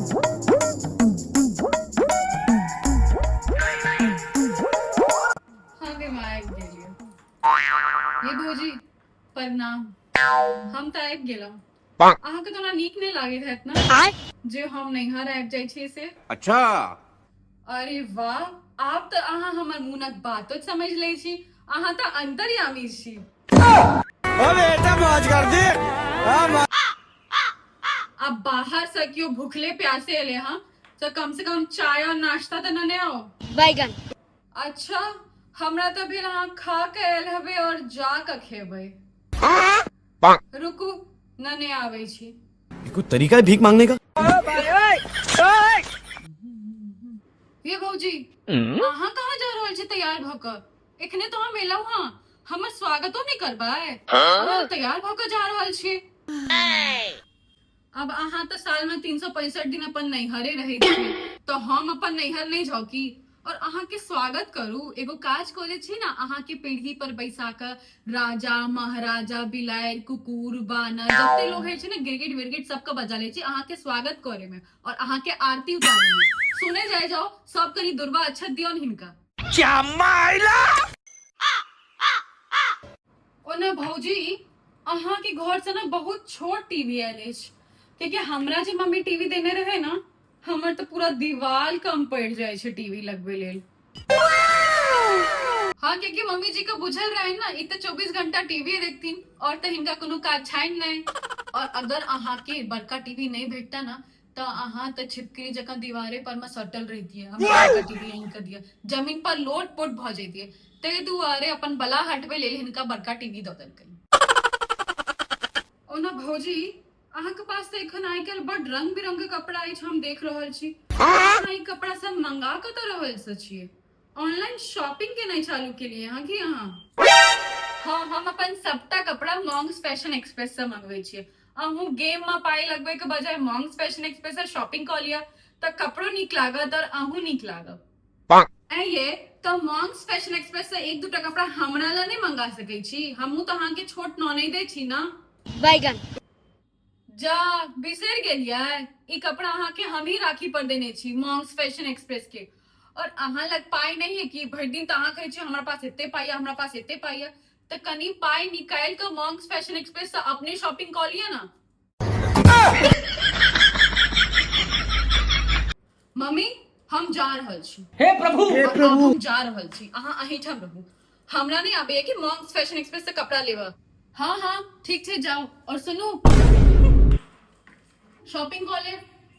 हाँ गे माँ आबि गेलियै। ये भौजी प्रणाम। हम तऽ आबि गेलहुँ। अहाँके तो नीक नहीं लागैत हैत ना जे हम नैहर आबि जाइ छी से। अच्छा। अरे वाह, आप तो अहाँ हमर मुनक बातो समझ लै छी। अहाँ तऽ अंतर्यामी छी। बेटा मौज कर दे। अब बाहर से क्यों भूखले प्यासे एले हाँ, तो कम से कम चाय और नाश्ता तो न आओ। बैगन। अच्छा, हमरा तो भेल अहाँ खा के आयल हबे और जा के खेबै। रुकू, न आबै छी। कोई तरीका है भीख मांगने का? ये भौजी अहाँ कहाँ जा रहल छी तैयार भ क? एखने तो हम एलहुँ हाँ, हमर स्वागतो नहीं करबै। अहाँ तैयार भ क जा रहल छी। अब अहाँ तो साल में 365 दिन अपन नैहरे रहे छी, तो हम अपन नैहर नहीं जाऊ की? और अहाँ के स्वागत करू। एगो काज करे छी ना, अहाँ के पीढ़ी पर बैसा कर राजा महाराजा बिलायर कुकुर बानर जते लोग है ना, गिरगिट विरगिट सबका बजा ले छी अहाँ के स्वागत करे में और अहाँ के आरती उतारे में। सुने जाओ सब कनी दुर्बा अच्छा दियो हिनका। क्या मायला? ओना भौजी अहाँ के घर से ना बहुत छोट टीवी आयल अछि, क्योंकि हमरा जे मम्मी टीवी देने रहे ना, हमर तो पूरा दीवार कम पड़ जाए छे टीवी लगबे लेल। हाँ, क्योंकि मम्मी जी को बुझल रहे ना, इ तो 24 घंटा टीवी देखतीन और तो हिनका कोनो काज छाइन नहीं। और अगर अहाँ के बड़का टीवी नहीं भेटता ना, तो अहाँ तो छिपकली जका दीवारे पर में सटल रहती है। हम बड़का टीवी यहीं कर दिया, जमीन पर लोट पोट भ जाती है। ते दुआरे अपन बला हटबे लेल हिनका बड़का टीवी द देलकै। ओना भौजी अहाँ के पास तो एखन आइ काल्हि बड रंग बिरंग के कपड़ा अछि, हम देख रहल छी। अहाँ ई कपड़ा सब मंगा के तो रहल से छियै, ऑनलाइन शॉपिंग के नहीं चालू के लिए यहाँ की अहाँ? हाँ, हम अपन सबटा कपड़ा मॉन्ग्स फैशन एक्सप्रेस से मंगवे छियै। अहूँ गेम में पाई लगबे के बजाय मॉन्ग्स फैशन एक्सप्रेस से शॉपिंग कर लिया, तो कपड़ो नीक लागत और अहूँ नीक लागत। ये तो मॉन्ग्स फैशन एक्सप्रेस से एक दूटा कपड़ा हमरा ला नहीं मंगा सकै छी? हमहू तो अहाँ के छोट ननैदे छी ना। बैगन। जा बिसर गेलियै, ई कपड़ा अहाँ के हम ही राखी पर देने छी मॉन्ग्स फैशन एक्सप्रेस के। और अहाँ लग पाई नहीं है कि भरि दिन तो अहाँ कहै छी हमरा पास एते पाई है, हमरा पास एते पाई है, तो कनी पाई निकाल के मॉन्ग्स फैशन एक्सप्रेस से अपने शॉपिंग कर लिया ना। मम्मी हम जा रहल छी। हे प्रभु हम जा रहल छी, अहाँ अहिठाम रहू। हमरा नहीं आबे कि मॉन्ग्स फैशन एक्सप्रेस से कपड़ा लेबा। हाँ हाँ ठीक है, जाओ। और सुनू, शॉपिंग कर ले।